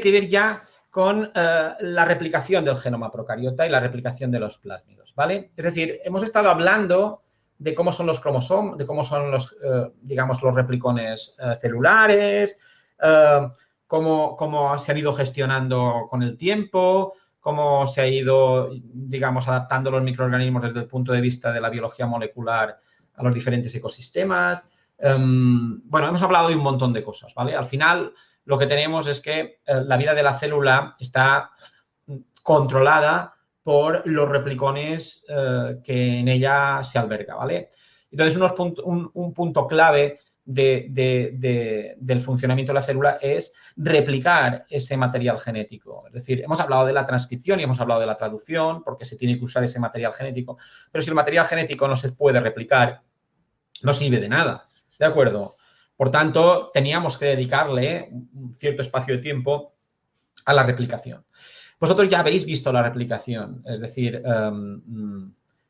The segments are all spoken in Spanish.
que ver ya con la replicación del genoma procariota y la replicación de los plásmidos, ¿vale? Es decir, hemos estado hablando de cómo son los cromosomas, de cómo son los, digamos, los replicones celulares, cómo se han ido gestionando con el tiempo, cómo se ha ido, digamos, adaptando los microorganismos desde el punto de vista de la biología molecular a los diferentes ecosistemas. Bueno, hemos hablado de un montón de cosas, ¿vale? Al final, lo que tenemos es que la vida de la célula está controlada por los replicones que en ella se alberga, ¿vale? Entonces, un punto clave del funcionamiento de la célula es replicar ese material genético. Es decir, hemos hablado de la transcripción y hemos hablado de la traducción, porque se tiene que usar ese material genético, pero si el material genético no se puede replicar, no sirve de nada, ¿de acuerdo? Por tanto, teníamos que dedicarle un cierto espacio de tiempo a la replicación. Vosotros ya habéis visto la replicación, es decir,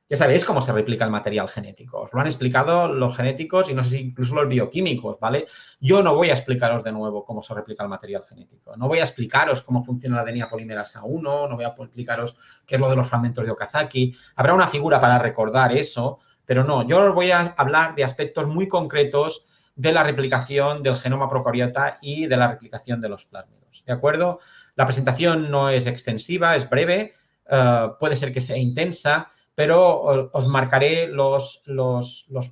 ya sabéis cómo se replica el material genético. Os lo han explicado los genéticos y no sé si incluso los bioquímicos, ¿vale? Yo no voy a explicaros de nuevo cómo se replica el material genético. No voy a explicaros cómo funciona la ADN polimerasa 1, no voy a explicaros qué es lo de los fragmentos de Okazaki. Habrá una figura para recordar eso, pero no, yo os voy a hablar de aspectos muy concretos de la replicación del genoma procariota y de la replicación de los plásmidos, ¿de acuerdo? La presentación no es extensiva, es breve, puede ser que sea intensa, pero os marcaré los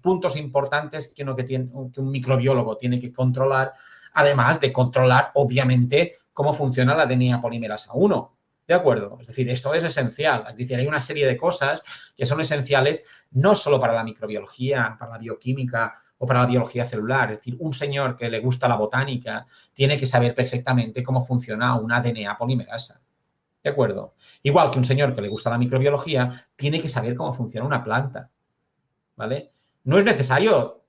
puntos importantes que un microbiólogo tiene que controlar, además de controlar, obviamente, cómo funciona la ADN polimerasa 1. ¿De acuerdo? Es decir, esto es esencial. Es decir, hay una serie de cosas que son esenciales no solo para la microbiología, para la bioquímica o para la biología celular. Es decir, un señor que le gusta la botánica tiene que saber perfectamente cómo funciona una DNA polimerasa. ¿De acuerdo? Igual que un señor que le gusta la microbiología tiene que saber cómo funciona una planta. ¿Vale? No es necesario,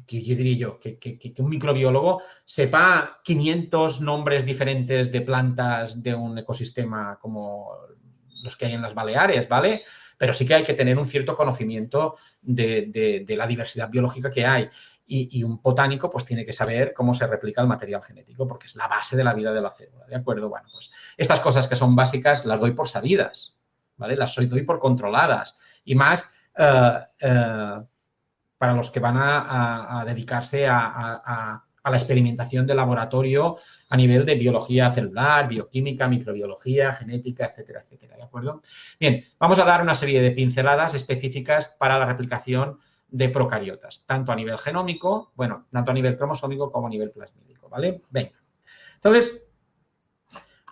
que un microbiólogo sepa 500 nombres diferentes de plantas de un ecosistema como los que hay en las Baleares, ¿vale? Pero sí que hay que tener un cierto conocimiento de la diversidad biológica que hay. Y un botánico pues tiene que saber cómo se replica el material genético porque es la base de la vida de la célula, ¿de acuerdo? Bueno, pues estas cosas que son básicas las doy por sabidas, ¿vale? Las doy por controladas y más para los que van a dedicarse a la experimentación de laboratorio a nivel de biología celular, bioquímica, microbiología, genética, etcétera, etcétera, ¿de acuerdo? Bien, vamos a dar una serie de pinceladas específicas para la replicación de procariotas, tanto a nivel genómico, bueno, tanto a nivel cromosómico como a nivel plasmídico, ¿vale? Venga. Entonces,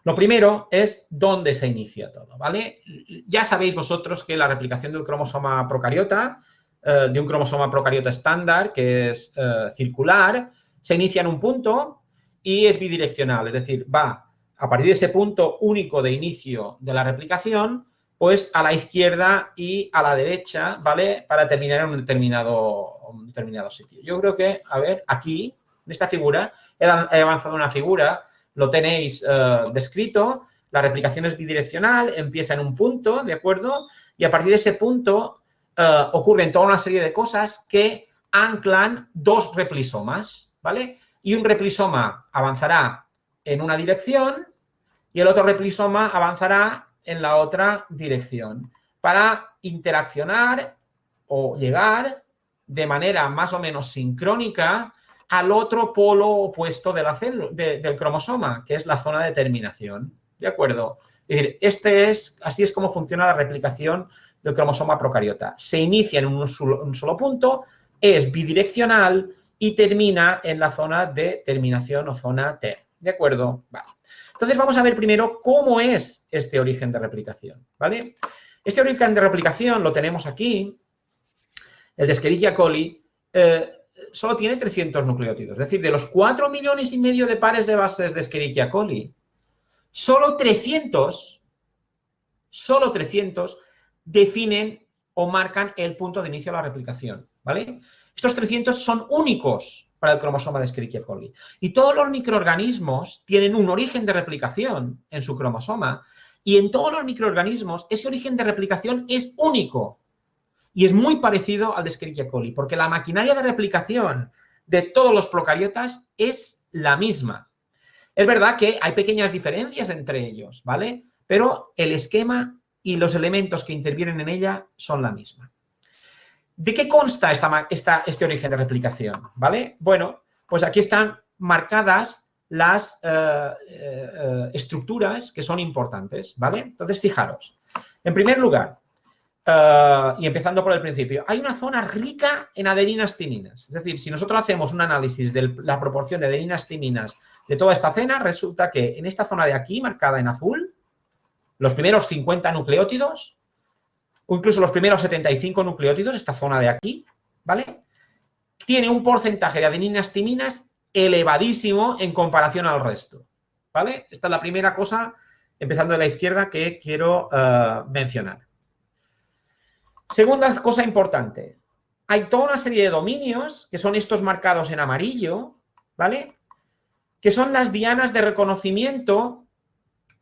lo primero es dónde se inicia todo, ¿vale? Ya sabéis vosotros que la replicación del cromosoma procariota, de un cromosoma procariota estándar, que es circular, se inicia en un punto y es bidireccional, es decir, va a partir de ese punto único de inicio de la replicación, pues a la izquierda y a la derecha, ¿vale? Para terminar en un determinado sitio. Yo creo que, a ver, aquí, en esta figura, he avanzado una figura, lo tenéis descrito, la replicación es bidireccional, empieza en un punto, ¿de acuerdo? Y a partir de ese punto ocurren toda una serie de cosas que anclan dos replisomas, ¿vale? Y un replisoma avanzará en una dirección y el otro replisoma avanzará en la otra dirección para interaccionar o llegar de manera más o menos sincrónica al otro polo opuesto de la célula, del cromosoma, que es la zona de terminación. ¿De acuerdo? Es decir, así es como funciona la replicación del cromosoma procariota. Se inicia en un solo punto, es bidireccional y termina en la zona de terminación o zona T. ¿De acuerdo? Vale. Entonces, vamos a ver primero cómo es este origen de replicación, ¿vale? Este origen de replicación lo tenemos aquí, el de Escherichia coli, solo tiene 300 nucleótidos. Es decir, de los 4,5 millones de pares de bases de Escherichia coli, solo 300 definen o marcan el punto de inicio de la replicación, ¿vale? Estos 300 son únicos para el cromosoma de Escherichia coli. Y todos los microorganismos tienen un origen de replicación en su cromosoma y en todos los microorganismos ese origen de replicación es único y es muy parecido al de Escherichia coli porque la maquinaria de replicación de todos los procariotas es la misma. Es verdad que hay pequeñas diferencias entre ellos, ¿vale? Pero el esquema y los elementos que intervienen en ella son la misma. ¿De qué consta este origen de replicación? ¿Vale? Bueno, pues aquí están marcadas las estructuras que son importantes, ¿vale? Entonces, fijaros. En primer lugar, y empezando por el principio, hay una zona rica en adeninas timinas. Es decir, si nosotros hacemos un análisis de la proporción de adeninas timinas de toda esta cena, resulta que en esta zona de aquí, marcada en azul, los primeros 50 nucleótidos, o incluso los primeros 75 nucleótidos, esta zona de aquí, ¿vale? Tiene un porcentaje de adeninas timinas elevadísimo en comparación al resto, ¿vale? Esta es la primera cosa, empezando de la izquierda, que quiero mencionar. Segunda cosa importante, hay toda una serie de dominios, que son estos marcados en amarillo, ¿vale? Que son las dianas de reconocimiento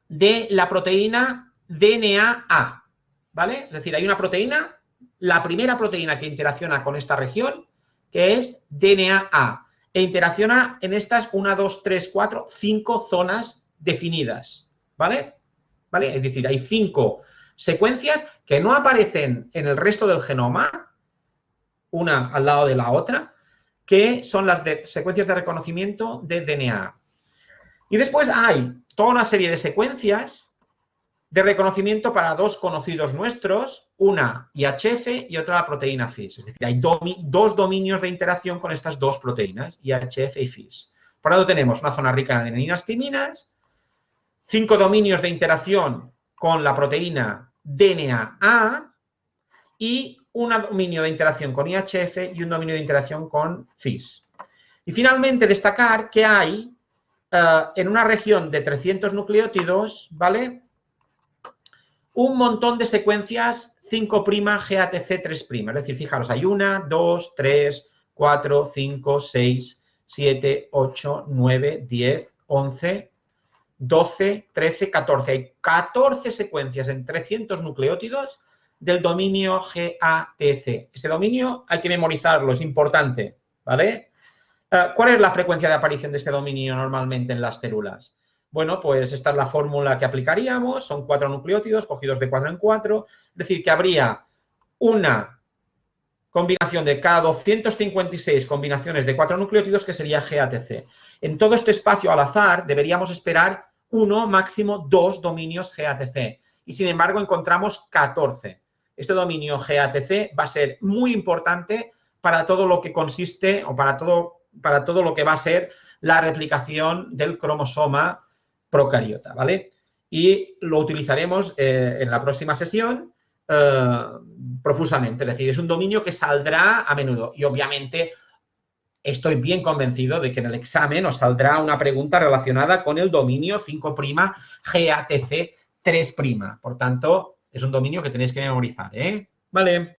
de la proteína DNA-A, ¿vale? Es decir, hay una proteína, la primera proteína que interacciona con esta región, que es DNA-A, e interacciona en estas 1, 2, 3, 4, 5 zonas definidas, ¿vale? ¿Vale? Es decir, hay 5 secuencias que no aparecen en el resto del genoma, una al lado de la otra, que son las secuencias de reconocimiento de DNA. Y después hay toda una serie de secuencias de reconocimiento para 2 conocidos nuestros, una IHF y otra la proteína FIS. Es decir, hay 2 dominios de interacción con estas 2 proteínas, IHF y FIS. Por lo tanto, tenemos una zona rica en adeninas timinas, 5 dominios de interacción con la proteína DNA-A y un dominio de interacción con IHF y un dominio de interacción con FIS. Y finalmente destacar que hay en una región de 300 nucleótidos, ¿vale?, un montón de secuencias 5' GATC 3'. Es decir, fijaros, hay 1, 2, 3, 4, 5, 6, 7, 8, 9, 10, 11, 12, 13, 14. Hay 14 secuencias en 300 nucleótidos del dominio GATC. Este dominio hay que memorizarlo, es importante, ¿vale? ¿Cuál es la frecuencia de aparición de este dominio normalmente en las células? Bueno, pues esta es la fórmula que aplicaríamos, son 4 nucleótidos cogidos de 4 en 4, es decir, que habría una combinación de cada 256 combinaciones de 4 nucleótidos que sería GATC. En todo este espacio al azar deberíamos esperar 1, máximo 2 dominios GATC y sin embargo encontramos 14. Este dominio GATC va a ser muy importante para todo lo que consiste o para todo lo que va a ser la replicación del cromosoma procariota, ¿vale? Y lo utilizaremos en la próxima sesión profusamente, es decir, es un dominio que saldrá a menudo y obviamente estoy bien convencido de que en el examen os saldrá una pregunta relacionada con el dominio 5' GATC 3'. Por tanto, es un dominio que tenéis que memorizar, ¿eh? Vale.